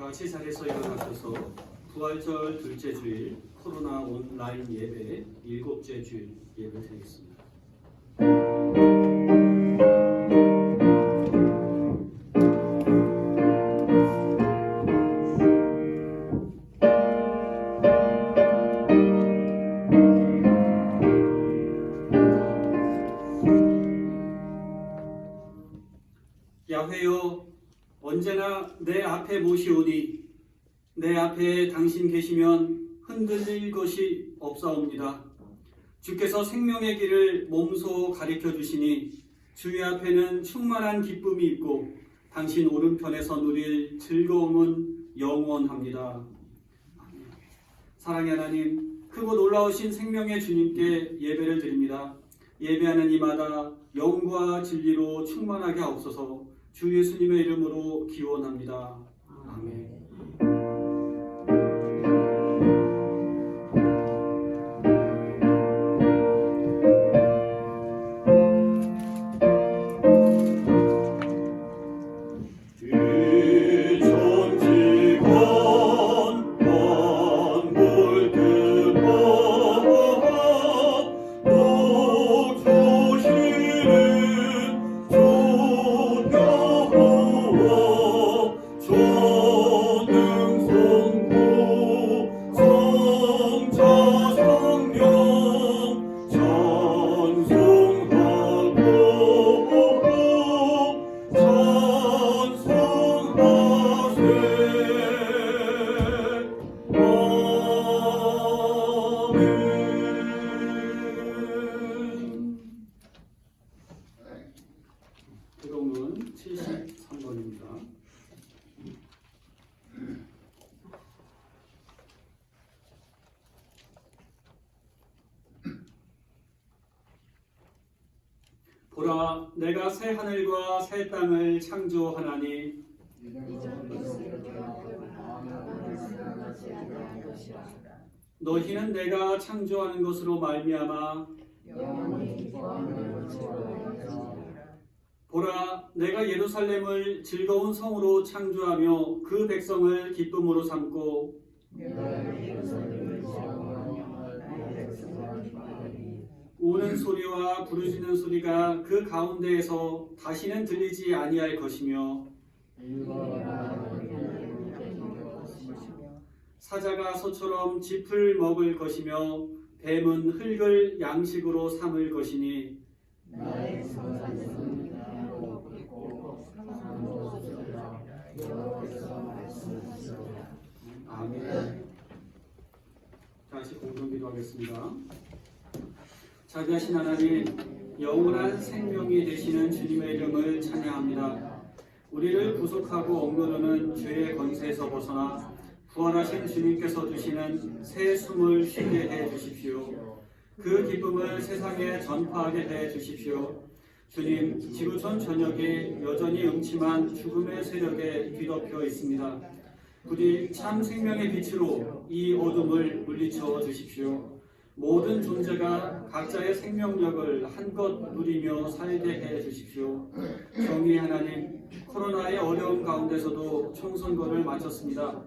다 같이 자리에서 일어나셔서 부활절 둘째 주일 코로나 온라인 예배 일곱째 주일 예배 드리겠습니다. 야훼여, 언제나 내 앞에 모시오니 내 앞에 당신 계시면 흔들릴 것이 없사옵니다. 주께서 생명의 길을 몸소 가리켜 주시니 주의 앞에는 충만한 기쁨이 있고 당신 오른편에서 누릴 즐거움은 영원합니다. 사랑의 하나님, 크고 놀라우신 생명의 주님께 예배를 드립니다. 예배하는 이마다 영과 진리로 충만하게 하옵소서. 주 예수님의 이름으로 기원합니다. 아멘. 기록은 73번입니다. 보라, 내가 새 하늘과 새 땅을 창조하나니 너희는 내가 창조하는 것으로 말미암아 보라, 내가 예루살렘을 즐거운 성으로 창조하며 그 백성을 기쁨으로 삼고 우는 소리와 부르짖는 소리가 그 가운데에서 다시는 들리지 아니할 것이며 사자가 소처럼 짚을 먹을 것이며 뱀은 흙을 양식으로 삼을 것이니 아멘. 다시 공동 기도하겠습니다. 자비하신 하나님, 영원한 생명이 되시는 주님의 이름을 찬양합니다. 우리를 구속하고 억누르는 죄의 권세에서 벗어나 부활하신 주님께서 주시는 새 숨을 쉬게 해 주십시오. 그 기쁨을 세상에 전파하게 해 주십시오. 주님, 지구촌 전역이 여전히 음침한 죽음의 세력에 뒤덮여 있습니다. 부디 참 생명의 빛으로 이 어둠을 물리쳐 주십시오. 모든 존재가 각자의 생명력을 한껏 누리며 살게 해 주십시오. 정의의 하나님, 코로나의 어려움 가운데서도 총선거를 마쳤습니다.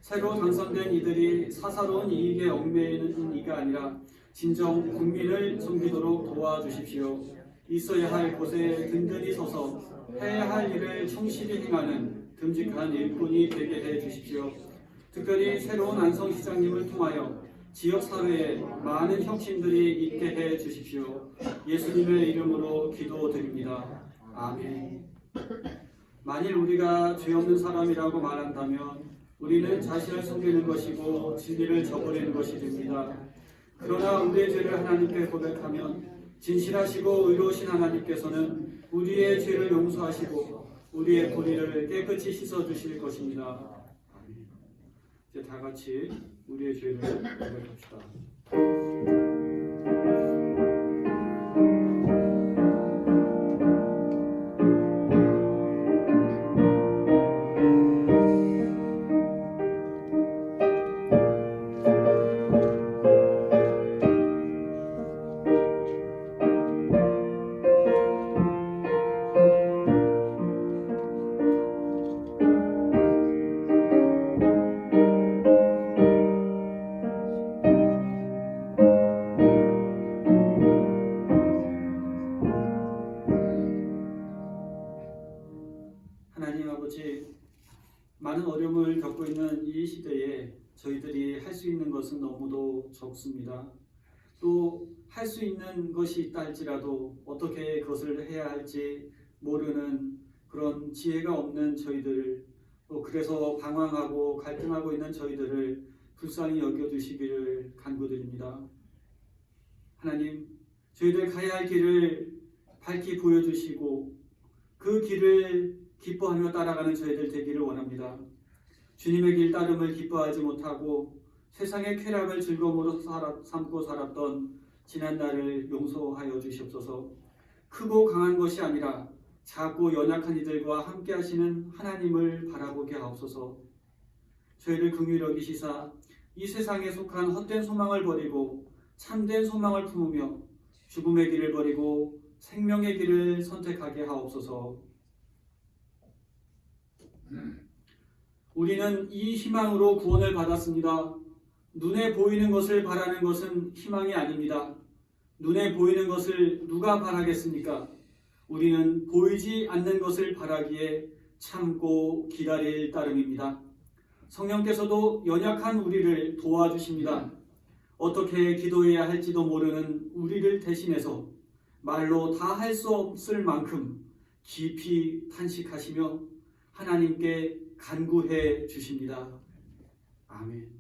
새로 당선된 이들이 사사로운 이익에 얽매이는 이가 아니라 진정 국민을 섬기도록 도와주십시오. 있어야 할 곳에 든든히 서서 해야 할 일을 충실히 행하는 듬직한 일꾼이 되게 해 주십시오. 특별히 새로운 안성시장님을 통하여 지역사회에 많은 혁신들이 있게 해 주십시오. 예수님의 이름으로 기도드립니다. 아멘. 만일 우리가 죄 없는 사람이라고 말한다면 우리는 자신을 속이는 것이고 진리를 저버리는 것이 됩니다. 그러나 우리의 죄를 하나님께 고백하면 진실하시고 의로우신 하나님께서는 우리의 죄를 용서하시고 우리의 불의를 깨끗이 씻어주실 것입니다. 이제 다 같이 우리의 죄를 고백합시다. 어려움을 겪고 있는 이 시대에 저희들이 할 수 있는 것은 너무도 적습니다. 또 할 수 있는 것이 있다 할지라도 어떻게 그것을 해야 할지 모르는 그런 지혜가 없는 저희들, 또 그래서 방황하고 갈등하고 있는 저희들을 불쌍히 여겨주시기를 간구드립니다. 하나님, 저희들 가야 할 길을 밝히 보여주시고 그 길을 기뻐하며 따라가는 저희들 되기를 원합니다. 주님의 길 따름을 기뻐하지 못하고 세상의 쾌락을 즐거움으로 삼고 살았던 지난날을 용서하여 주시옵소서. 크고 강한 것이 아니라 작고 연약한 이들과 함께 하시는 하나님을 바라보게 하옵소서. 저희를 긍휼히 여기시사 이 세상에 속한 헛된 소망을 버리고 참된 소망을 품으며 죽음의 길을 버리고 생명의 길을 선택하게 하옵소서. 우리는 이 희망으로 구원을 받았습니다. 눈에 보이는 것을 바라는 것은 희망이 아닙니다. 눈에 보이는 것을 누가 바라겠습니까? 우리는 보이지 않는 것을 바라기에 참고 기다릴 따름입니다. 성령께서도 연약한 우리를 도와주십니다. 어떻게 기도해야 할지도 모르는 우리를 대신해서 말로 다 할 수 없을 만큼 깊이 탄식하시며 하나님께 간구해 주십니다. 아멘.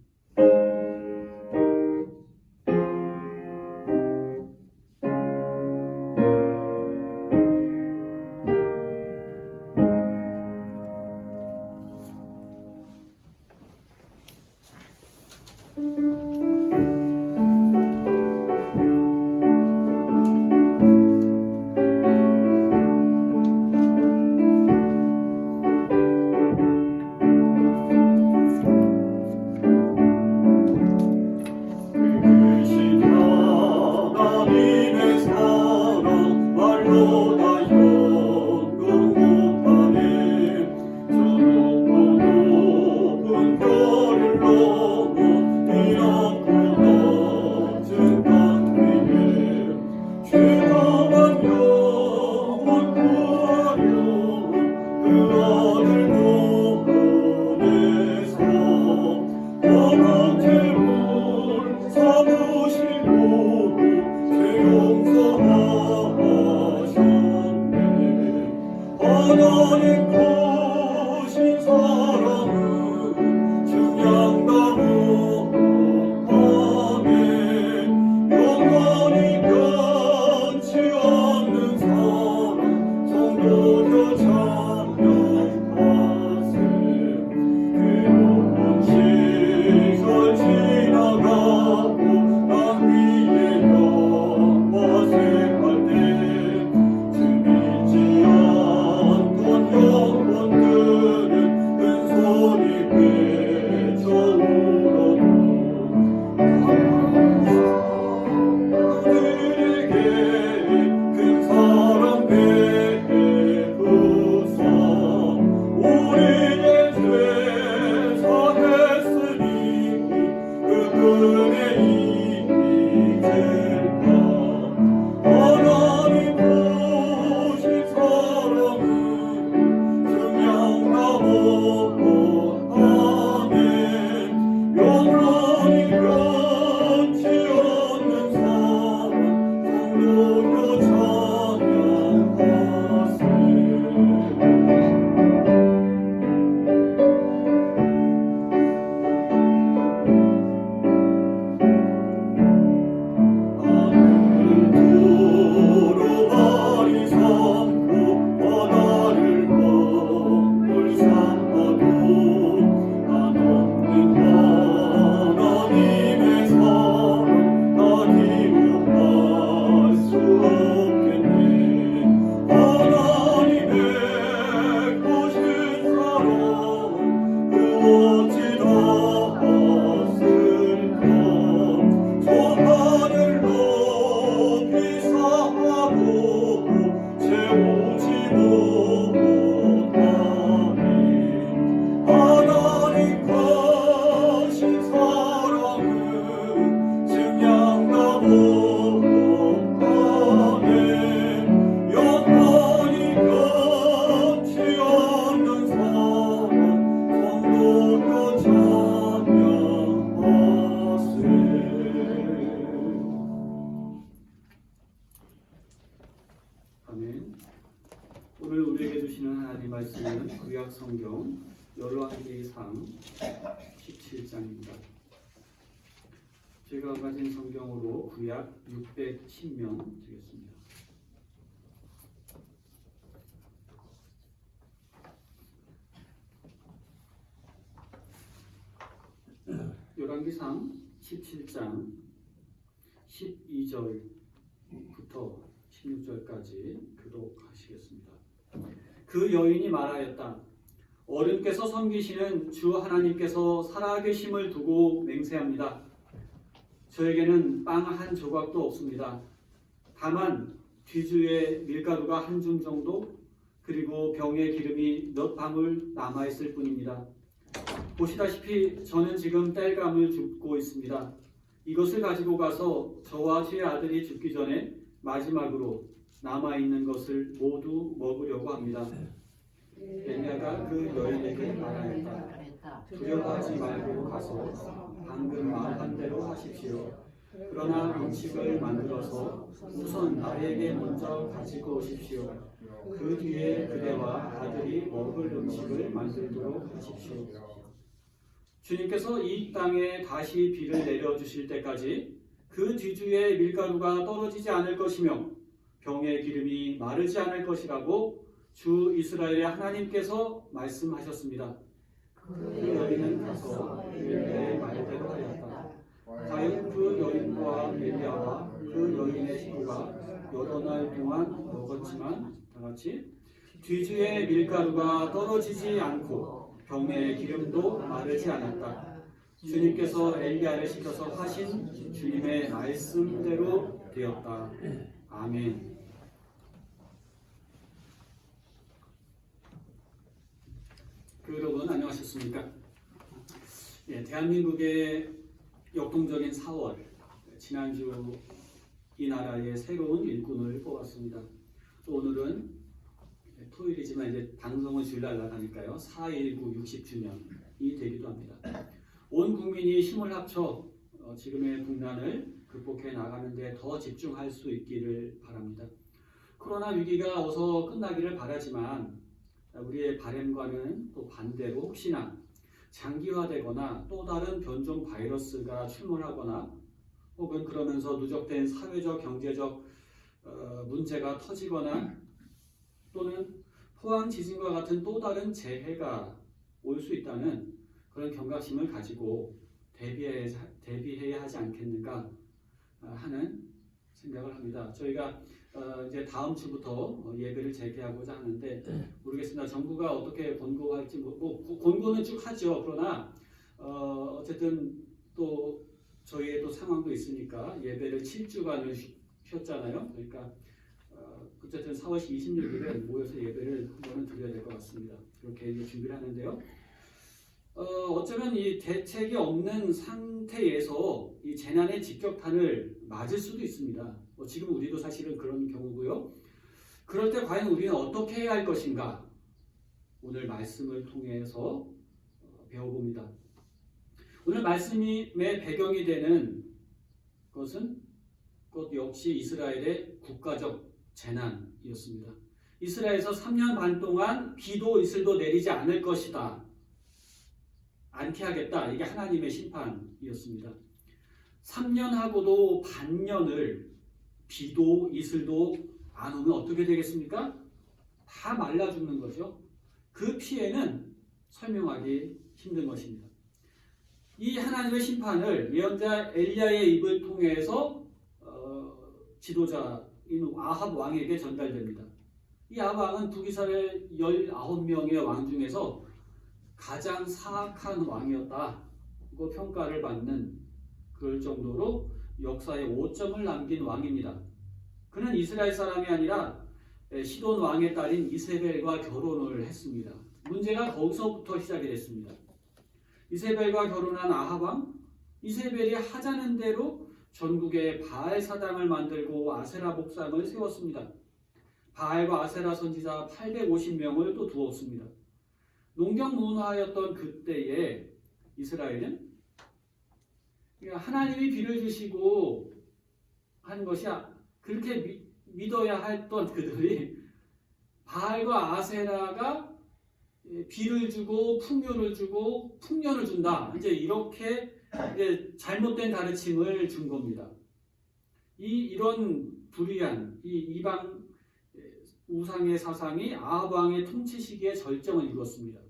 아멘. 오늘 우리에게 주시는 하나님 말씀은 구약 성경 열왕기상 17장입니다. 제가 가진 성경으로 구약 610면 되겠습니다. 열왕기상 17장 12절부터 16절까지 교독하시겠습니다. 그 여인이 말하였다. 어른께서 섬기시는 주 하나님께서 살아계심을 두고 맹세합니다. 저에게는 빵 한 조각도 없습니다. 다만 뒤주에 밀가루가 한 줌 정도, 그리고 병에 기름이 몇 방울 남아있을 뿐입니다. 보시다시피 저는 지금 땔감을 줍고 있습니다. 이것을 가지고 가서 저와 제 아들이 죽기 전에 마지막으로 남아있는 것을 모두 먹으려고 합니다. 엘리야가 그 여인에게 말하였다. 두려워하지 말고 가서 방금 말한 대로 하십시오. 그러나 음식을 만들어서 우선 나에게 먼저 가지고 오십시오. 그 뒤에 그대와 아들이 먹을 음식을 만들도록 하십시오. 주님께서 이 땅에 다시 비를 내려주실 때까지 그 뒤주에 밀가루가 떨어지지 않을 것이며 병의 기름이 마르지 않을 것이라고 주 이스라엘의 하나님께서 말씀하셨습니다. 그 여인은 가서 엘리야의 말대로 하였다. 과연 그 여인과 엘리야와 그 여인의 식구가 여러 날 동안 먹었지만 다같이 뒤주에 밀가루가 떨어지지 않고 병의 기름도 마르지 않았다. 주님께서 엘리야를 시켜서 하신 주님의 말씀대로 되었다. 아멘. 여러분 안녕하셨습니까? 대한민국의 역동적인 4월, 지난주 이 나라의 새로운 일꾼을 뽑았습니다. 오늘은 토요일이지만 이제 방송은 주일날 나가니까요. 4.19 60주년이 되기도 합니다. 온 국민이 힘을 합쳐 지금의 국난을 극복해 나가는데 더 집중할 수 있기를 바랍니다. 코로나 위기가 어서 끝나기를 바라지만 우리의 바람과는 또 반대로 혹시나 장기화되거나 또 다른 변종 바이러스가 출몰하거나 혹은 그러면서 누적된 사회적 경제적 문제가 터지거나 또는 포항 지진과 같은 또 다른 재해가 올 수 있다는 그런 경각심을 가지고 대비해야 하지 않겠는가 하는 생각을 합니다. 저희가 이제 다음 주부터 예배를 재개하고자 하는데 모르겠습니다. 정부가 어떻게 권고할지 권고는 쭉 하죠. 그러나 어쨌든 또 저희의 또 상황도 있으니까 예배를 7주간을 쉬었잖아요. 그러니까 어쨌든 4월 26일에 모여서 예배를 한 번은 드려야 될 것 같습니다. 그렇게 이제 준비를 하는데요. 어쩌면 이 대책이 없는 상태에서 이 재난의 직격탄을 맞을 수도 있습니다. 지금 우리도 사실은 그런 경우고요. 그럴 때 과연 우리는 어떻게 해야 할 것인가? 오늘 말씀을 통해서 배워봅니다. 오늘 말씀의 배경이 되는 것은 곧 역시 이스라엘의 국가적 재난이었습니다. 이스라엘에서 3년 반 동안 비도 이슬도 내리지 않을 것이다. 않게 하겠다. 이게 하나님의 심판이었습니다. 3년하고도 반년을 비도 이슬도 안 오면 어떻게 되겠습니까? 다 말라 죽는 거죠. 그 피해는 설명하기 힘든 것입니다. 이 하나님의 심판을 예언자 엘리야의 입을 통해서 지도자인 아합 왕에게 전달됩니다. 이 아합 왕은 북이스라엘 19명의 왕 중에서 가장 사악한 왕이었다고 평가를 받는 그럴 정도로 역사에 5점을 남긴 왕입니다. 그는 이스라엘 사람이 아니라 시돈 왕의 딸인 이세벨과 결혼을 했습니다. 문제가 거기서부터 시작이 됐습니다. 이세벨과 결혼한 아합 왕, 이세벨이 하자는 대로 전국에 바알 사당을 만들고 아세라 목상을 세웠습니다. 바알과 아세라 선지자 850명을 또 두었습니다. 농경문화였던 그때에 이스라엘은 하나님이 비를 주시고 하는 것이 그렇게 믿어야 했던 그들이 바알과 아세라가 비를 주고 풍요를 주고 풍년을 준다. 이제 이렇게 이제 잘못된 가르침을 준 겁니다. 이런 불의한 이방 우상의 사상이 아합 왕의 통치 시기에 절정을 이뤘습니다.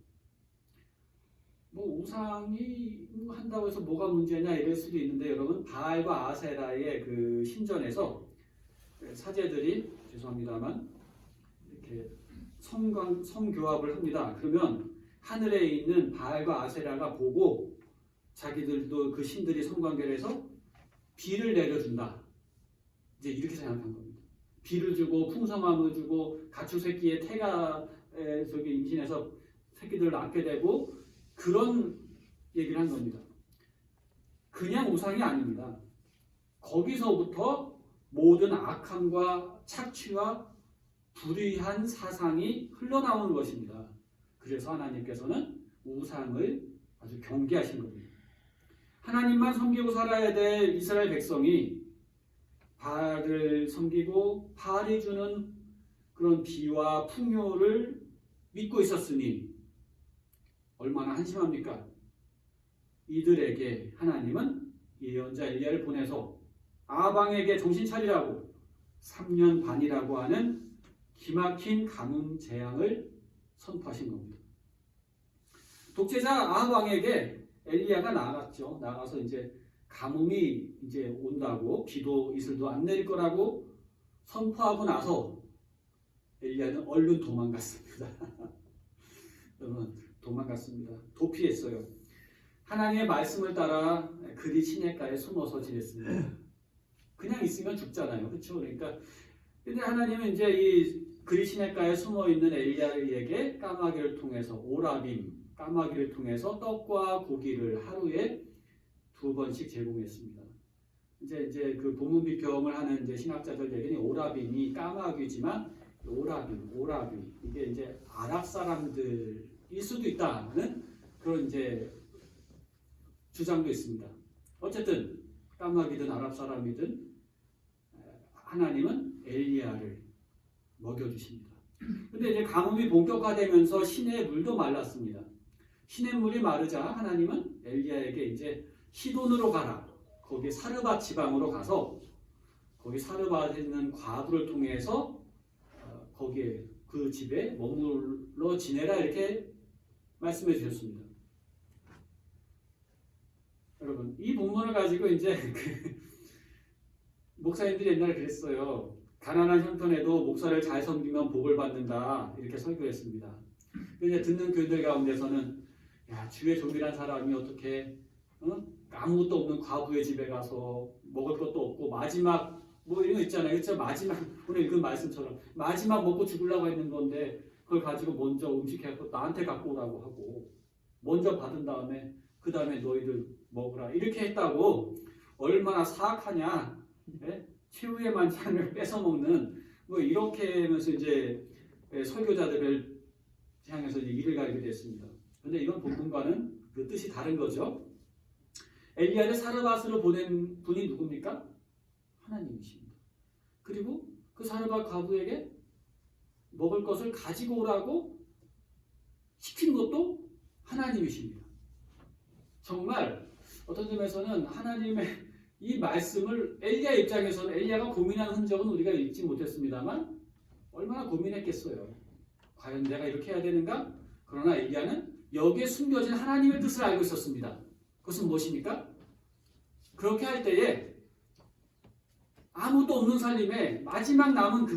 뭐 우상이 한다고 해서 뭐가 문제냐 이럴 수도 있는데 여러분 바알과 아세라의 그 신전에서 사제들이 죄송합니다만 이렇게 성교합을 합니다. 그러면 하늘에 있는 바알과 아세라가 보고 자기들도 그 신들이 성관계를 해서 비를 내려준다. 이제 이렇게 생각한 겁니다. 비를 주고 풍성함을 주고 가축 새끼의 태가 저기 임신해서 새끼들을 낳게 되고 그런 얘기를 한 겁니다. 그냥 우상이 아닙니다. 거기서부터 모든 악함과 착취와 불의한 사상이 흘러나오는 것입니다. 그래서 하나님께서는 우상을 아주 경계하신 겁니다. 하나님만 섬기고 살아야 될 이스라엘 백성이 바알을 섬기고 바알이 주는 그런 비와 풍요를 믿고 있었으니 얼마나 한심합니까? 이들에게 하나님은 예언자 엘리야를 보내서 아방에게 정신 차리라고 3년 반이라고 하는 기막힌 가뭄 재앙을 선포하신 겁니다. 독재자 아합 왕에게 엘리야가 나갔죠. 나가서 이제 가뭄이 이제 온다고 비도 이슬도 안 내릴 거라고 선포하고 나서 엘리야는 얼른 도망갔습니다. 여러분 도망갔습니다. 도피했어요. 하나님의 말씀을 따라 그리 시냇가에 숨어서 지냈습니다. 그냥 있으면 죽잖아요. 그렇죠? 그러니까 근데 하나님은 이제 이 그리 시냇가에 숨어 있는 엘리야에게 까마귀를 통해서 오라빔 까마귀를 통해서 떡과 고기를 하루에 2번씩 제공했습니다. 이제 그 본문 비평을 하는 이제 신학자들 얘기는 오라빔이 까마귀지만 오라빔 이게 이제 아랍 사람들일 수도 있다는 그런 이제 주장도 있습니다. 어쨌든 까마귀든 아랍 사람이든 하나님은 엘리야를 먹여주십니다. 근데 이제 가뭄이 본격화되면서 시내의 물도 말랐습니다. 시냇물이 마르자 하나님은 엘리야에게 이제 시돈으로 가라. 거기 사르밧 지방으로 가서 거기 사르밧에 있는 과부를 통해서 거기에 그 집에 머물러 지내라 이렇게 말씀해 주셨습니다. 여러분 이 본문을 가지고 이제 목사님들이 옛날에 그랬어요. 가난한 형편에도 목사를 잘 섬기면 복을 받는다 이렇게 설교했습니다. 근데 듣는 교인들 가운데서는 야 주의 종이란 사람이 어떻게 아무것도 없는 과부의 집에 가서 먹을 것도 없고 마지막 뭐 이런 거 있잖아요. 그렇죠? 마지막 오늘 읽은 말씀처럼 마지막 먹고 죽으려고 했는 건데 그걸 가지고 먼저 음식해서 나한테 갖고 오라고 하고 먼저 받은 다음에 그 다음에 너희들 먹으라 이렇게 했다고 얼마나 사악하냐. 네? 최후의 만찬을 뺏어 먹는 뭐 이렇게 하면서 이제 설교자들을 향해서 이를 갈게 됐습니다. 그런데 이런 본문과는 그 뜻이 다른 거죠. 엘리야를 사르밧으로 보낸 분이 누굽니까? 하나님이십니다. 그리고 그 사르밧 과부에게 먹을 것을 가지고 오라고 시킨 것도 하나님이십니다. 정말 어떤 점에서는 하나님의 이 말씀을 엘리야 입장에서는 엘리야가 고민한 흔적은 우리가 읽지 못했습니다만 얼마나 고민했겠어요. 과연 내가 이렇게 해야 되는가? 그러나 엘리야는 여기에 숨겨진 하나님의 뜻을 알고 있었습니다. 그것은 무엇입니까? 그렇게 할 때에 아무도 없는 살림에 마지막 남은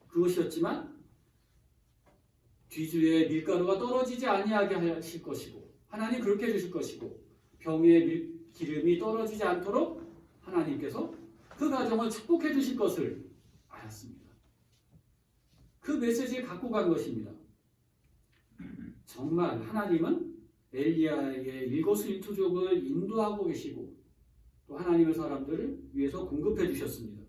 그것이었지만 뒤주에 밀가루가 떨어지지 아니하게 하실 것이고 하나님 그렇게 해주실 것이고 병에 기름이 떨어지지 않도록 하나님께서 그 가정을 축복해 주실 것을 알았습니다. 그 메시지를 갖고 간 것입니다. 정말 하나님은 엘리야의 일거수일투족을 인도하고 계시고 또 하나님의 사람들을 위해서 공급해 주셨습니다.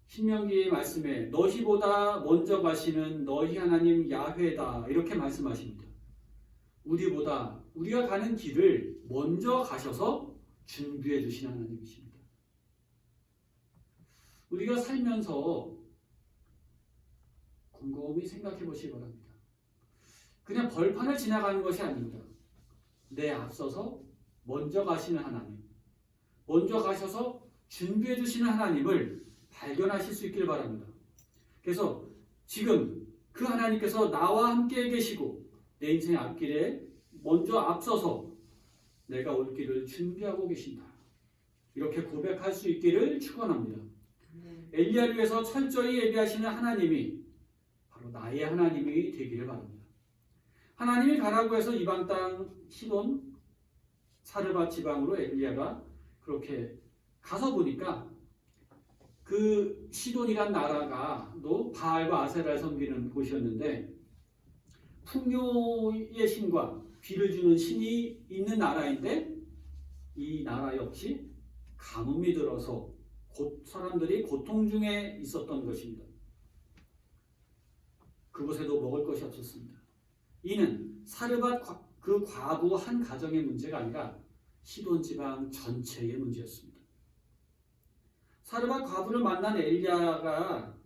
신명기 말씀에 너희보다 먼저 가시는 너희 하나님 야훼다 이렇게 말씀하십니다. 우리가 가는 길을 먼저 가셔서 준비해 주신 하나님이십니다. 우리가 살면서 곰곰이 생각해 보시기 바랍니다. 그냥 벌판을 지나가는 것이 아닙니다. 내 앞서서 먼저 가시는 하나님, 먼저 가셔서 준비해 주시는 하나님을 발견하실 수 있기를 바랍니다. 그래서 지금 그 하나님께서 나와 함께 계시고 내 인생의 앞길에 먼저 앞서서 내가 올 길을 준비하고 계신다. 이렇게 고백할 수 있기를 축원합니다. 엘리야를 위해서 철저히 예비하시는 하나님이 바로 나의 하나님이 되기를 바랍니다. 하나님이 가라고 해서 이방 땅 시돈 사르밧 지방으로 엘리야가 그렇게 가서 보니까 그 시돈이란 나라가 또 바알과 아세라를 섬기는 곳이었는데 풍요의 신과 비를 주는 신이 있는 나라인데 이 나라 역시 가뭄이 들어서 사람들이 고통 중에 있었던 것입니다. 그곳에도 먹을 것이 없었습니다. 이는 사르밧 그 과부 한 가정의 문제가 아니라 시돈 지방 전체의 문제였습니다. 사르밧 과부를 만난 엘리야가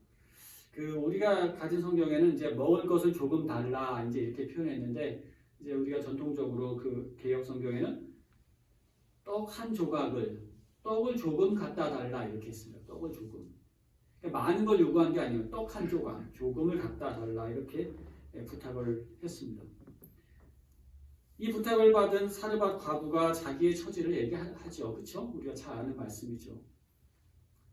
우리가 가진 성경에는 이제 먹을 것을 조금 달라 이제 이렇게 표현했는데 이제 우리가 전통적으로 그 개역 성경에는 떡 한 조각을 떡을 조금 갖다 달라 이렇게 했습니다. 떡을 조금. 그러니까 많은 걸 요구한 게 아니에요. 떡 한 조각, 조금을 갖다 달라 이렇게 부탁을 했습니다. 이 부탁을 받은 사르밧 과부가 자기의 처지를 얘기하죠. 그렇죠? 우리가 잘 아는 말씀이죠.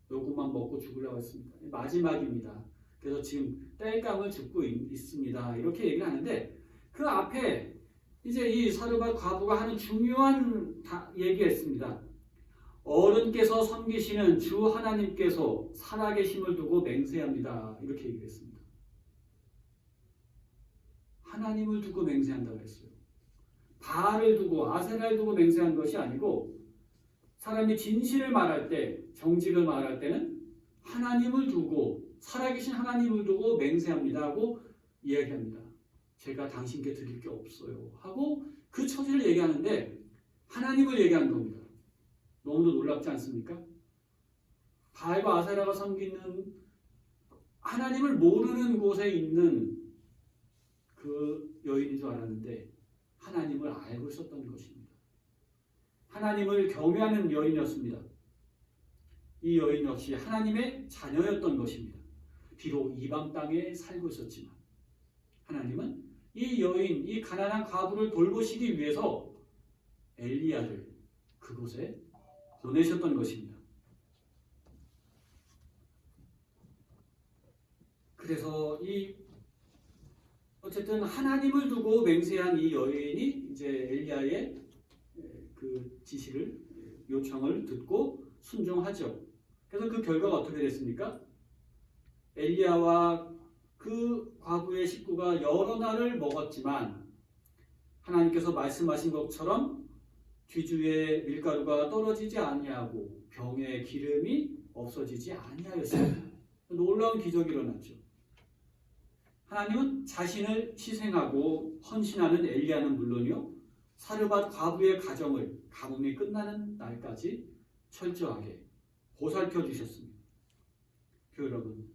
요것만 먹고 죽으려고 했습니다. 마지막입니다. 그래서 지금 땔감을 죽고 있습니다. 이렇게 얘기를 하는데 그 앞에 이제 이 사르밧 과부가 하는 중요한 얘기가 있습니다. 어른께서 섬기시는 주 하나님께서 살아계심을 두고 맹세합니다. 이렇게 얘기했습니다. 하나님을 두고 맹세한다고 했어요. 바알을 두고 아세라를 두고 맹세한 것이 아니고 사람이 진실을 말할 때, 정직을 말할 때는 하나님을 두고 살아계신 하나님을 두고 맹세합니다 하고 이야기합니다. 제가 당신께 드릴 게 없어요 하고 그 처지를 얘기하는데 하나님을 얘기하는 겁니다. 너무도 놀랍지 않습니까? 바알과 아세라가 섬기는 하나님을 모르는 곳에 있는 그 여인인 줄 알았는데 하나님을 알고 있었던 것입니다. 하나님을 경외하는 여인이었습니다. 이 여인 역시 하나님의 자녀였던 것입니다. 비록 이방 땅에 살고 있었지만 하나님은 이 여인, 이 가난한 과부를 돌보시기 위해서 엘리야를 그곳에 보내셨던 것입니다. 그래서 어쨌든 하나님을 두고 맹세한 이 여인이 이제 엘리야의 그 지시를 요청을 듣고 순종하죠. 그래서 그 결과가 어떻게 됐습니까? 엘리야와 그 과부의 식구가 여러 날을 먹었지만 하나님께서 말씀하신 것처럼 뒤주에 밀가루가 떨어지지 아니하고 병에 기름이 없어지지 아니하였습니다. 놀라운 기적이 일어났죠. 하나님은 자신을 희생하고 헌신하는 엘리야는 물론이요 사르밧 과부의 가정을 가뭄이 끝나는 날까지 철저하게 보살펴 주셨습니다. 여러분,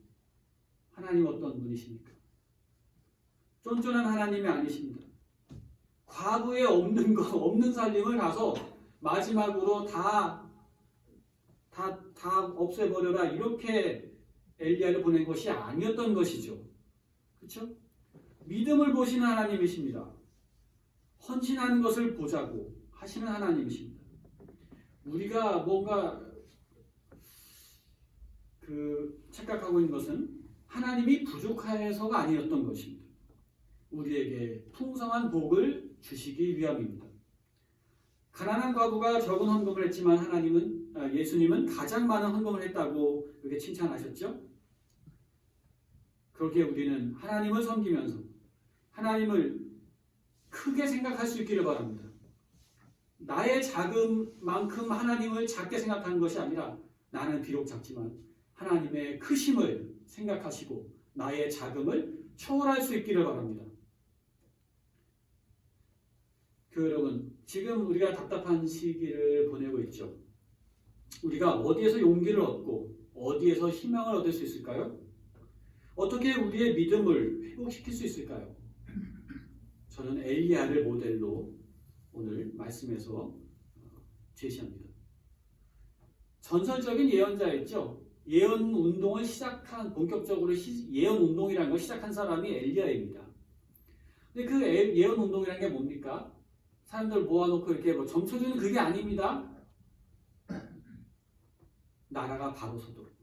하나님 어떤 분이십니까? 쫀쫀한 하나님이 아니십니다. 과부에 없는 살림을 가서 마지막으로 다 없애버려라 이렇게 엘리야를 보낸 것이 아니었던 것이죠. 그렇죠? 믿음을 보시는 하나님이십니다. 헌신하는 것을 보자고 하시는 하나님이십니다. 우리가 뭔가 착각하고 있는 것은 하나님이 부족해서가 아니었던 것입니다. 우리에게 풍성한 복을 주시기 위함입니다. 가난한 과부가 적은 헌금을 했지만 예수님은 가장 많은 헌금을 했다고 그렇게 칭찬하셨죠? 그렇게 우리는 하나님을 섬기면서 하나님을 크게 생각할 수 있기를 바랍니다. 나의 작음만큼 하나님을 작게 생각하는 것이 아니라 나는 비록 작지만 하나님의 크심을 생각하시고 나의 작음을 초월할 수 있기를 바랍니다. 교회 여러분, 지금 우리가 답답한 시기를 보내고 있죠. 우리가 어디에서 용기를 얻고 어디에서 희망을 얻을 수 있을까요? 어떻게 우리의 믿음을 회복시킬 수 있을까요? 저는 엘리야를 모델로 오늘 말씀에서 제시합니다. 전설적인 예언자였죠. 예언 운동을 시작한 본격적으로 예언 운동이라는 걸 시작한 사람이 엘리야입니다. 근데 그 예언 운동이라는 게 뭡니까? 사람들 모아놓고 이렇게 뭐 점쳐주는 그게 아닙니다. 나라가 바로 서도록.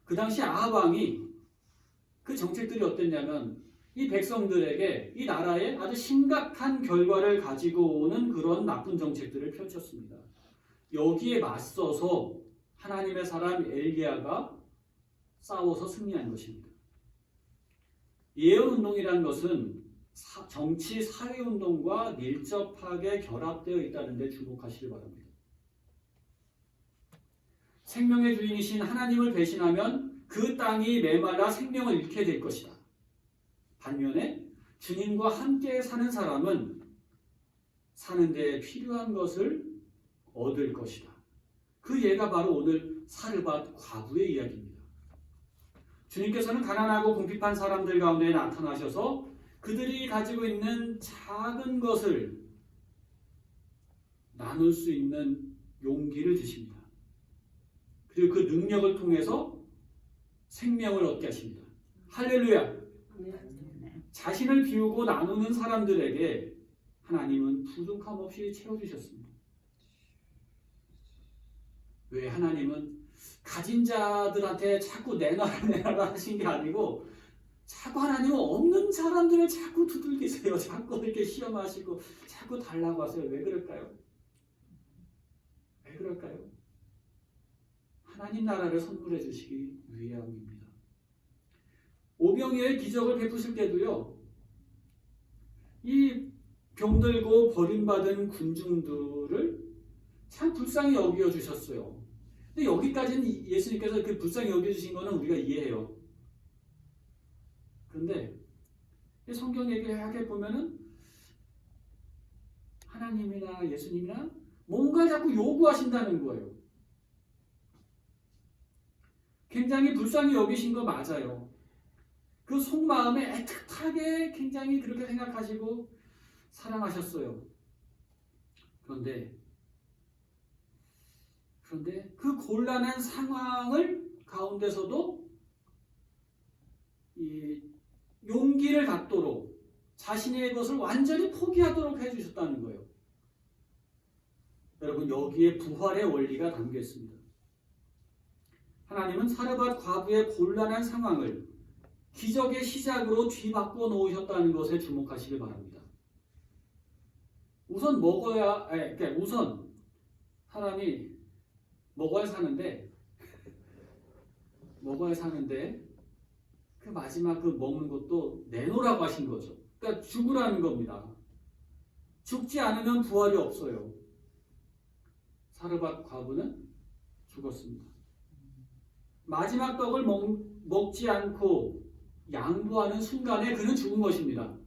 그 당시 아합 왕이 그 정책들이 어땠냐면 이 백성들에게 이 나라에 아주 심각한 결과를 가지고 오는 그런 나쁜 정책들을 펼쳤습니다. 여기에 맞서서 하나님의 사람 엘리야가 싸워서 승리한 것입니다. 예언운동이라는 것은 정치 사회운동과 밀접하게 결합되어 있다는 데 주목하시기 바랍니다. 생명의 주인이신 하나님을 배신하면 그 땅이 메말라 생명을 잃게 될 것이다. 반면에 주님과 함께 사는 사람은 사는 데 필요한 것을 얻을 것이다. 그 예가 바로 오늘 사르밧 과부의 이야기입니다. 주님께서는 가난하고 궁핍한 사람들 가운데 나타나셔서 그들이 가지고 있는 작은 것을 나눌 수 있는 용기를 주십니다. 그리고 그 능력을 통해서 생명을 얻게 하십니다. 할렐루야! 자신을 비우고 나누는 사람들에게 하나님은 부족함 없이 채워주셨습니다. 왜 하나님은 가진 자들한테 자꾸 내놔라 하신 게 아니고 자꾸 하나님은 없는 사람들을 자꾸 두들기세요. 자꾸 이렇게 시험하시고 자꾸 달라고 하세요. 왜 그럴까요? 왜 그럴까요? 하나님 나라를 선물해 주시기 위함입니다. 오병이어의 기적을 베푸실 때도요. 이 병들고 버림받은 군중들을 참 불쌍히 여겨 주셨어요. 근데 여기까지는 예수님께서 그 불쌍히 여겨 주신 거는 우리가 이해해요. 그런데 성경 얘기를 하게 보면은 하나님이나 예수님이나 뭔가 자꾸 요구하신다는 거예요. 굉장히 불쌍히 여기신 거 맞아요. 그 속마음에 애틋하게 굉장히 그렇게 생각하시고 사랑하셨어요. 그런데 그 곤란한 상황을 가운데서도 이 용기를 갖도록 자신의 것을 완전히 포기하도록 해주셨다는 거예요. 여러분 여기에 부활의 원리가 담겨 있습니다. 하나님은 사르밧 과부의 곤란한 상황을 기적의 시작으로 뒤바꿔 놓으셨다는 것에 주목하시기 바랍니다. 우선 우선 사람이 먹어야 사는데 그 마지막 그 먹는 것도 내놓으라고 하신 거죠. 그러니까 죽으라는 겁니다. 죽지 않으면 부활이 없어요. 사르밧 과부는 죽었습니다. 마지막 떡을 먹지 않고 양보하는 순간에 그는 죽은 것입니다.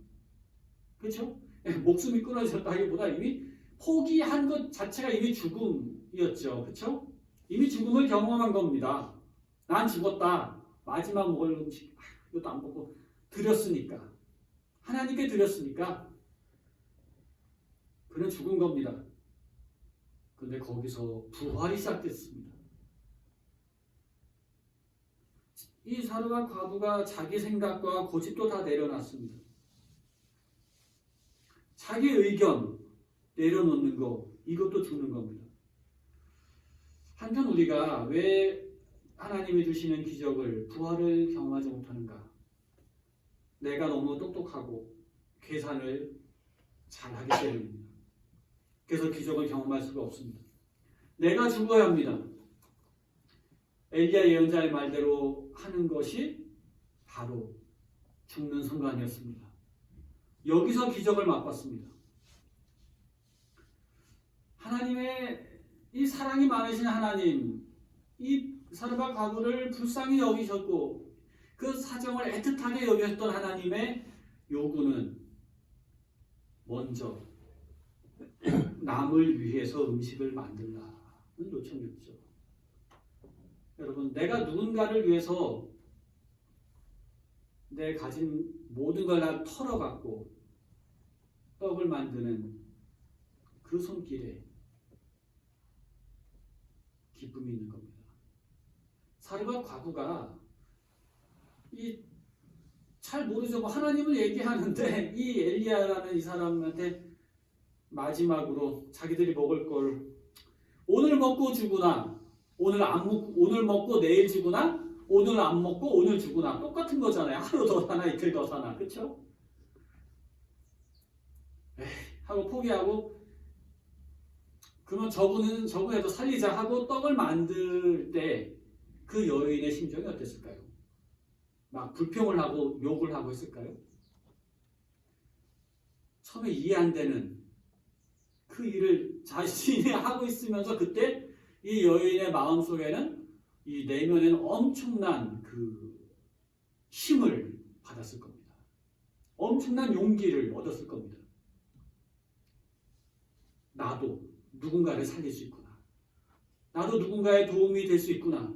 그렇죠? 목숨이 끊어졌다기보다 이미 포기한 것 자체가 이미 죽음이었죠. 그렇죠? 이미 죽음을 경험한 겁니다. 난 죽었다. 마지막 먹을 음식 이것도 안 먹고 드렸으니까 하나님께 드렸으니까 그는 죽은 겁니다. 그런데 거기서 부활이 시작됐습니다. 이 사르밧 과부가 자기 생각과 고집도 다 내려놨습니다. 자기 의견 내려놓는 거 이것도 죽는 겁니다. 한편 우리가 왜 하나님이 주시는 기적을 부활을 경험하지 못하는가? 내가 너무 똑똑하고 계산을 잘하기 때문입니다. 그래서 기적을 경험할 수가 없습니다. 내가 죽어야 합니다. 엘리야 예언자의 말대로 하는 것이 바로 죽는 순간이었습니다. 여기서 기적을 맛봤습니다. 하나님의 이 사랑이 많으신 하나님, 이 사르밧 과부를 불쌍히 여기셨고 그 사정을 애틋하게 여겼던 하나님의 요구는 먼저 남을 위해서 음식을 만들라는 요청이었죠. 여러분, 내가 누군가를 위해서 내 가진 모든 걸 다 털어갖고 떡을 만드는 그 손길에 기쁨이 있는 겁니다. 사르밧 과부가 잘 모르죠. 뭐 하나님을 얘기하는데 이 엘리야라는 이 사람한테 마지막으로 자기들이 먹을 걸 오늘 먹고 주구나, 오늘 먹고 내일 주구나, 오늘 안 먹고 오늘 주구나, 똑같은 거잖아요. 하루 더 사나 이틀 더 사나, 그렇죠? 하고 포기하고 그러면 저분에도 살리자 하고 떡을 만들 때 그 여인의 심정이 어땠을까요? 막 불평을 하고 욕을 하고 했을까요? 처음에 이해 안 되는 그 일을 자신이 하고 있으면서 그때 이 여인의 마음속에는 이 내면에는 엄청난 그 힘을 받았을 겁니다. 엄청난 용기를 얻었을 겁니다. 나도 누군가를 살릴 수 있구나. 나도 누군가의 도움이 될 수 있구나.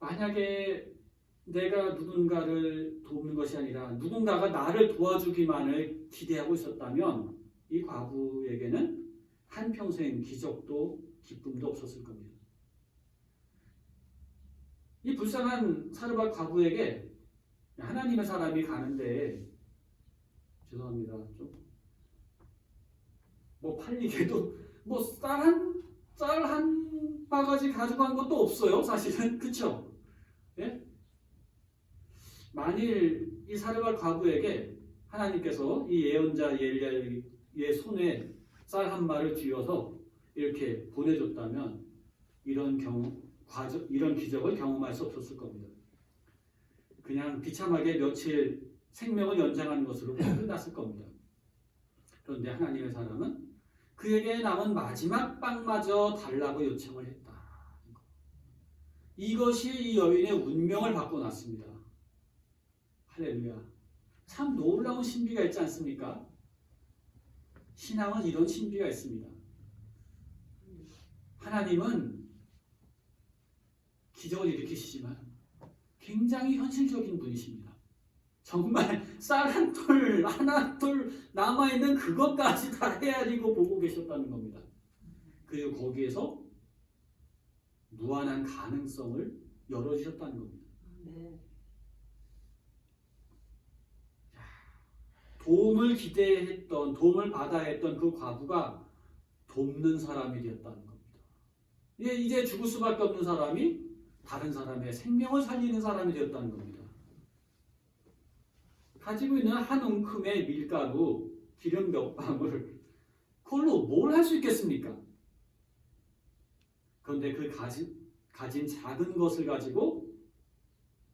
만약에 내가 누군가를 돕는 것이 아니라 누군가가 나를 도와주기만을 기대하고 있었다면 이 과부에게는 한평생 기적도 기쁨도 없었을 겁니다. 이 불쌍한 사르밧 과부에게 하나님의 사람이 가는데 죄송합니다. 좀 뭐 팔리게도 뭐 쌀 한 바가지 가지고 간 것도 없어요. 사실은 그렇죠? 예? 만일 이 사르밧 과부에게 하나님께서 이 예언자 엘리야의 손에 쌀 한 마를 쥐어서 이렇게 보내줬다면 이런 기적을 경험할 수 없었을 겁니다. 그냥 비참하게 며칠 생명을 연장하는 것으로 끝났을 겁니다. 그런데 하나님의 사람은 그에게 남은 마지막 빵마저 달라고 요청을 했다. 이것이 이 여인의 운명을 바꿔놨습니다. 할렐루야. 참 놀라운 신비가 있지 않습니까? 신앙은 이런 신비가 있습니다. 하나님은 기적을 일으키시지만 굉장히 현실적인 분이십니다. 정말 쌀 한 톨, 하나 둘 남아있는 그것까지 다 헤아리고 보고 계셨다는 겁니다. 그리고 거기에서 무한한 가능성을 열어주셨다는 겁니다. 네. 도움을 받아야 했던 그 과부가 돕는 사람이 되었다는 겁니다. 이제 죽을 수밖에 없는 사람이 다른 사람의 생명을 살리는 사람이 되었다는 겁니다. 가지고 있는 한 움큼의 밀가루, 기름 몇 방울, 그걸로 뭘 할 수 있겠습니까? 그런데 그 가진 작은 것을 가지고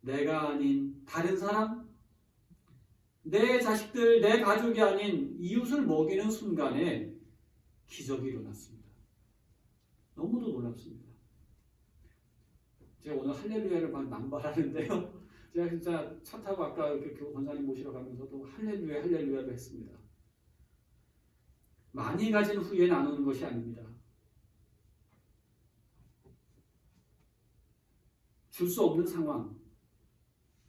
내가 아닌 다른 사람, 내 자식들, 내 가족이 아닌 이웃을 먹이는 순간에 기적이 일어났습니다. 너무도 놀랍습니다. 제가 오늘 할렐루야를 막 남발하는데요. 제가 진짜 차 타고 아까 이렇게 권사님 모시러 가면서도 할렐루야, 할렐루야를 했습니다. 많이 가진 후에 나누는 것이 아닙니다. 줄 수 없는 상황,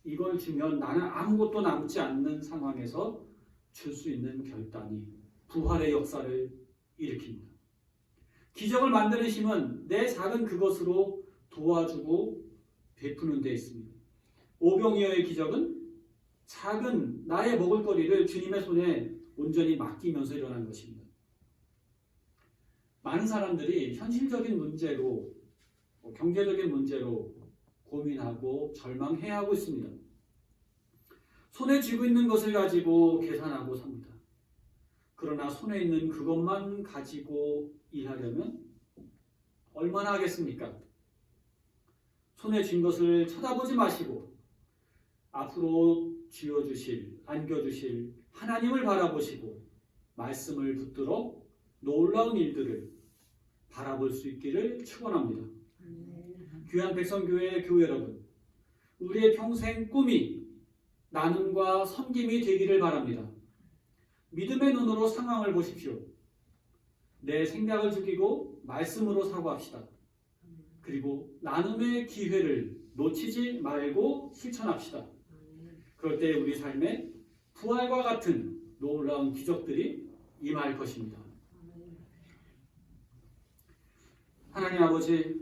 이걸 주면 나는 아무것도 남지 않는 상황에서 줄 수 있는 결단이 부활의 역사를 일으킵니다. 기적을 만드는 힘은 내 작은 그것으로 도와주고 베푸는 데 있습니다. 오병이어의 기적은 작은 나의 먹을거리를 주님의 손에 온전히 맡기면서 일어난 것입니다. 많은 사람들이 현실적인 문제로, 경제적인 문제로 고민하고 절망해하고 있습니다. 손에 쥐고 있는 것을 가지고 계산하고 삽니다. 그러나 손에 있는 그것만 가지고 일하려면 얼마나 하겠습니까? 손에 쥔 것을 쳐다보지 마시고 앞으로 쥐어주실, 안겨주실 하나님을 바라보시고 말씀을 붙들어 놀라운 일들을 바라볼 수 있기를 축원합니다. 귀한 백성교회 교회 여러분, 우리의 평생 꿈이 나눔과 섬김이 되기를 바랍니다. 믿음의 눈으로 상황을 보십시오. 내 생각을 죽이고 말씀으로 사고합시다. 그리고 나눔의 기회를 놓치지 말고 실천합시다. 그럴 때 우리 삶에 부활과 같은 놀라운 기적들이 임할 것입니다. 하나님 아버지,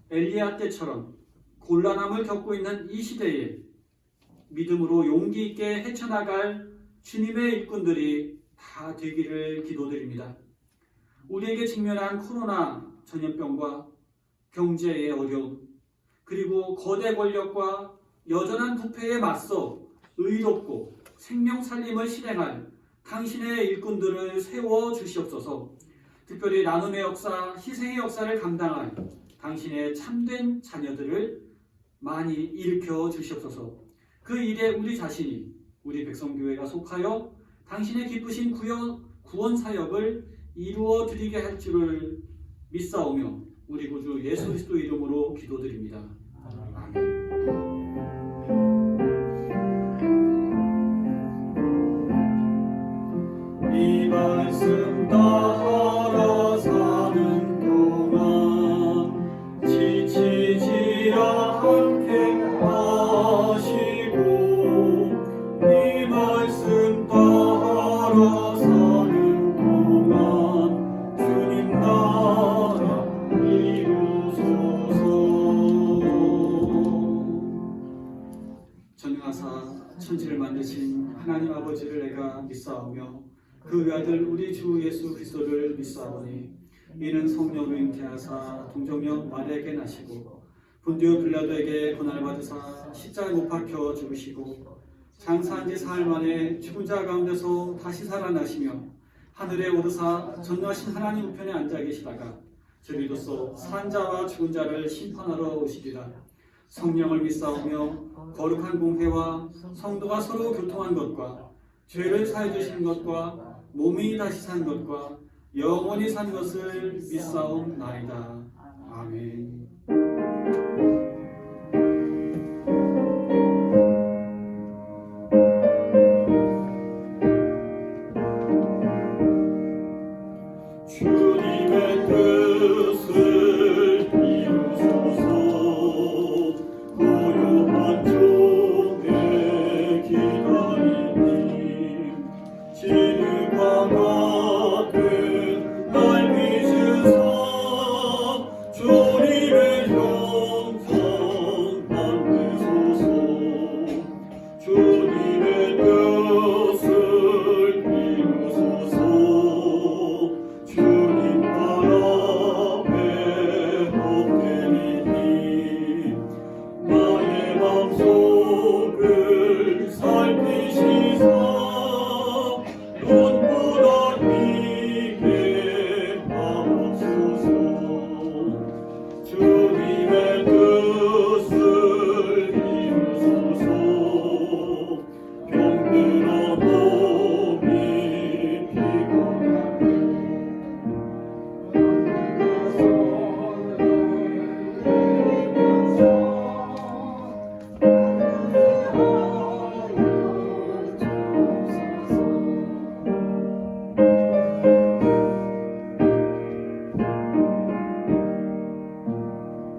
엘리야 때처럼 곤란함을 겪고 있는 이 시대에 믿음으로 용기 있게 헤쳐나갈 주님의 일꾼들이 다 되기를 기도드립니다. 우리에게 직면한 코로나 전염병과 경제의 어려움, 그리고 거대 권력과 여전한 부패에 맞서 의롭고 생명 살림을 실행할 당신의 일꾼들을 세워 주시옵소서. 특별히 나눔의 역사, 희생의 역사를 감당할 당신의 참된 자녀들을 많이 일으켜 주시옵소서. 그 일에 우리 자신이, 우리 백성교회가 속하여 당신의 기쁘신 구원 사역을 이루어 드리게 할 줄을 믿사오며 우리 구주 예수 그리스도 이름으로 기도드립니다. 아멘. 이 말씀 따라 사는 동안 지치지 않게 하시고, 이 말씀 따라 사는 동안 주님 나라 이루소서. 전능하사 천지를 만드신 하나님 아버지를 내가 믿사오며 그 외아들 우리 주 예수 그리스도를 믿사오니 이는 성령으로 잉태하사 동정녀 마리아에게 나시고 본디오 빌라도에게 고난을 받으사 십자가에 못 박혀 죽으시고 장사한 지 사흘 만에 죽은 자 가운데서 다시 살아나시며 하늘에 오르사 전능하신 하나님 우편에 앉아 계시다가 저리로서 산 자와 죽은 자를 심판하러 오시리라. 성령을 믿사오며 거룩한 공회와 성도가 서로 교통한 것과 죄를 사해 주신 것과 몸이 다시 산 것과 영원히 산 것을 믿사옵나이다. 아멘. 주님의 뜻을 이루소서. 고요한 종의 기다림이 진흙과 같은 날 빚으사 주님의 형상 만드소서. 주님의 뜻을 이루소서. 주님 발 앞에 엎드리니 나의 맘속을 살피시사 눈보다 이게 하옵소서. 주님의 뜻을 이루소서. 병들어 몸이 피곤하네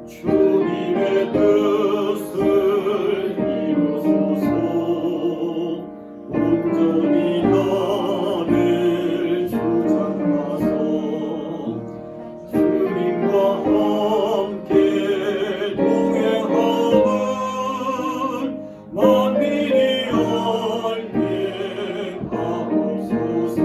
주님의 뜻을 이루소서. 온전히 나를 주장하사 주님과 함께 동행함을 만민이 알게 하옵소서.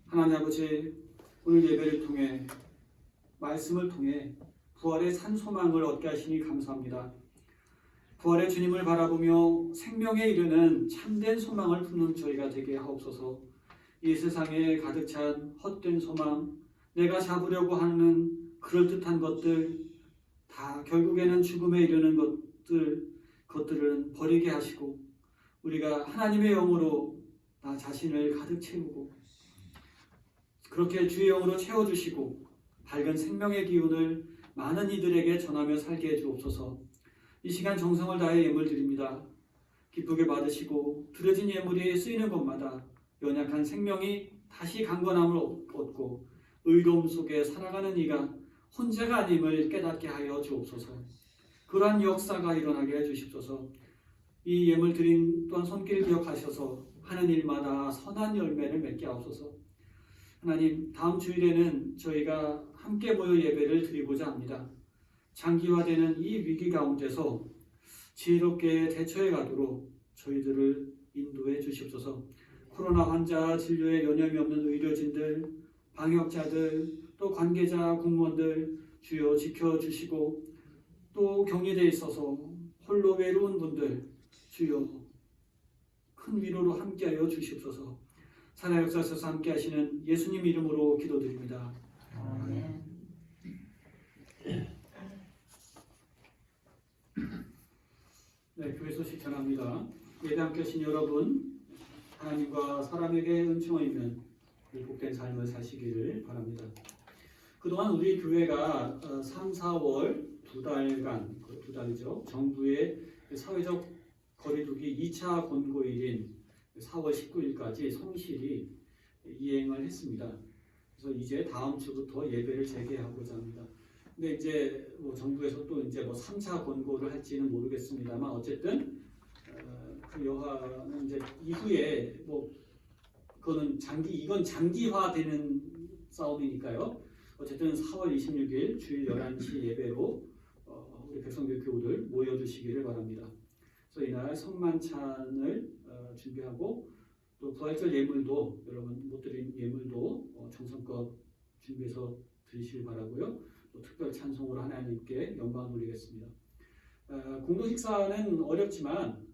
하나님 아버지, 오늘 예배를 통해 말씀을 통해 부활의 산 소망을 얻게 하시니 감사합니다. 부활의 주님을 바라보며 생명에 이르는 참된 소망을 품는 저희가 되게 하옵소서. 이 세상에 가득 찬 헛된 소망, 내가 잡으려고 하는 그럴듯한 것들, 다 결국에는 죽음에 이르는 것들은 버리게 하시고 우리가 하나님의 영으로 나 자신을 가득 채우고 그렇게 주의 영으로 채워주시고 밝은 생명의 기운을 많은 이들에게 전하며 살게 해 주옵소서. 이 시간 정성을 다해 예물 드립니다. 기쁘게 받으시고 드려진 예물이 쓰이는 곳마다 연약한 생명이 다시 강건함을 얻고 의로움 속에 살아가는 이가 혼자가 아님을 깨닫게 하여 주옵소서. 그러한 역사가 일어나게 해주십소서. 이 예물 드린 또한 손길 기억하셔서 하는 일마다 선한 열매를 맺게 하옵소서. 하나님, 다음 주일에는 저희가 함께 모여 예배를 드리고자 합니다. 장기화되는 이 위기 가운데서 지혜롭게 대처해 가도록 저희들을 인도해 주십소서. 코로나 환자 진료에 여념이 없는 의료진들, 방역자들, 또 관계자, 공무원들 주여 지켜주시고, 또 격리되어 있어서 홀로 외로운 분들 주여 큰 위로로 함께하여 주십소서. 살아 역사에서 함께 하시는 예수님 이름으로 기도드립니다. 아멘. 네, 교회 소식 전합니다. 예배 함께 하신 여러분, 하나님과 사람에게 은총이면 복된 삶을 사시기를 바랍니다. 그동안 우리 교회가 3, 4월 두 달이죠. 정부의 사회적 거리두기 2차 권고일인 4월 19일까지 성실히 이행을 했습니다. 그래서 이제 다음 주부터 예배를 재개하고자 합니다. 근데 이제 정부에서 또 이제 3차 권고를 할지는 모르겠습니다만 어쨌든 그 여하는 이제 이후에 그거는 이건 장기화되는 싸움이니까요. 어쨌든 4월 26일 주일 11시 예배로 우리 백성교회 교우들 모여주시기를 바랍니다. 그래서 이날 성만찬을 준비하고 또 부활절 예물도 여러분 못 드린 예물도 정성껏 준비해서 드리시길 바라고요. 또 특별 찬송으로 하나님께 영광 돌리겠습니다. 공동 식사는 어렵지만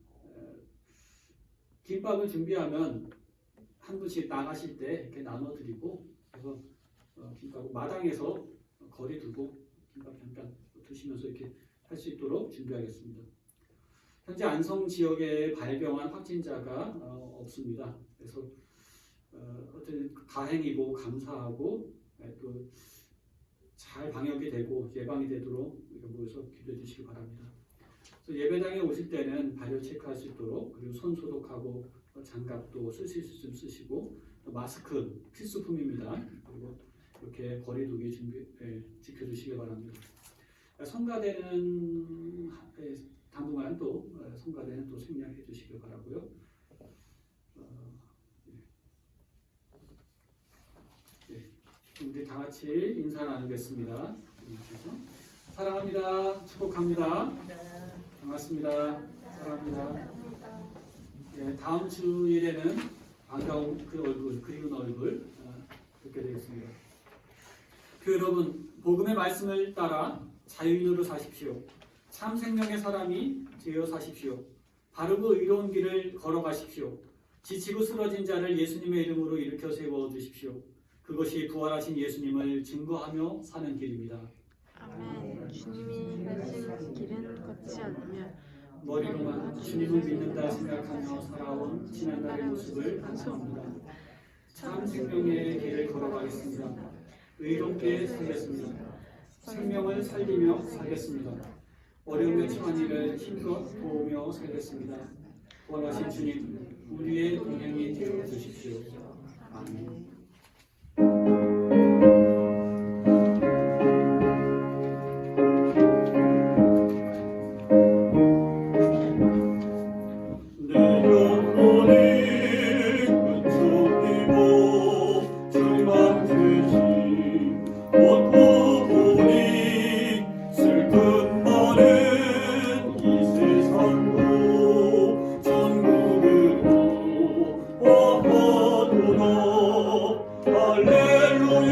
김밥을 준비하면 한 분씩 나가실 때 이렇게 나눠드리고, 그래서 김밥을 마당에서 거리 두고 김밥 잠깐 드시면서 이렇게 할 수 있도록 준비하겠습니다. 현재 안성 지역에 발병한 확진자가 없습니다. 그래서 어쨌든 다행이고 감사하고 또 잘 방역이 되고 예방이 되도록 모여서 기도해 주시기 바랍니다. 그래서 예배당에 오실 때는 발열 체크할 수 있도록, 그리고 손 소독하고 장갑도 쓰실 수 좀 쓰시고, 마스크 필수품입니다. 그리고 이렇게 거리두기 지켜주시기 바랍니다. 성가대는 당분간 또 성가대는 또 생략해 주시기 바라고요. 우리 다 같이 인사 나누겠습니다. 사랑합니다. 축복합니다. 반갑습니다. 사랑합니다. 네, 다음 주일에는 반가운 그 얼굴, 그리운 얼굴 뵙게 되겠습니다. 교회 여러분, 복음의 말씀을 따라 자유인으로 사십시오. 참 생명의 사람이 되어 사십시오. 바르고 의로운 길을 걸어가십시오. 지치고 쓰러진 자를 예수님의 이름으로 일으켜 세워주십시오. 그것이 부활하신 예수님을 증거하며 사는 길입니다. 아멘. 주님이 가신 길은 걷지 않으며 머리로만 주님을 믿는다 생각하며 살아온 지난날의 모습을 반성합니다. 참 생명의 길을 걸어가겠습니다. 의롭게 살겠습니다. 생명을 살리며 살겠습니다. 어려움에 처한 이를 힘껏 도우며 살겠습니다. 부활하신 주님, 우리의 동행이 되어 주십시오. 아멘. 할렐루야.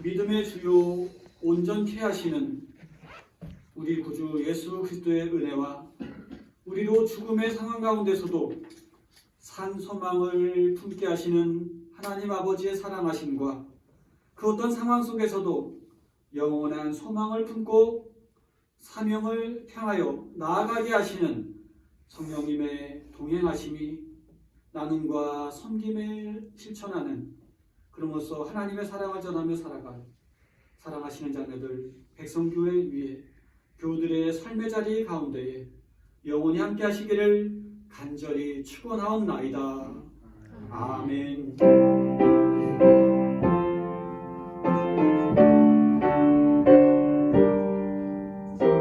믿음의 주요 온전케 하시는 우리 구주 예수 그리스도의 은혜와 우리로 죽음의 상황 가운데서도 산 소망을 품게 하시는 하나님 아버지의 사랑하심과 그 어떤 상황 속에서도 영원한 소망을 품고 사명을 향하여 나아가게 하시는 성령님의 동행하심이 나눔과 섬김을 실천하는, 그러면서 하나님의 사랑을 전하며 살아갈 사랑하시는 자녀들 백성교회 위에 교우들의 삶의 자리 가운데에 영원히 함께 하시기를 간절히 축원하옵나이다. 아멘.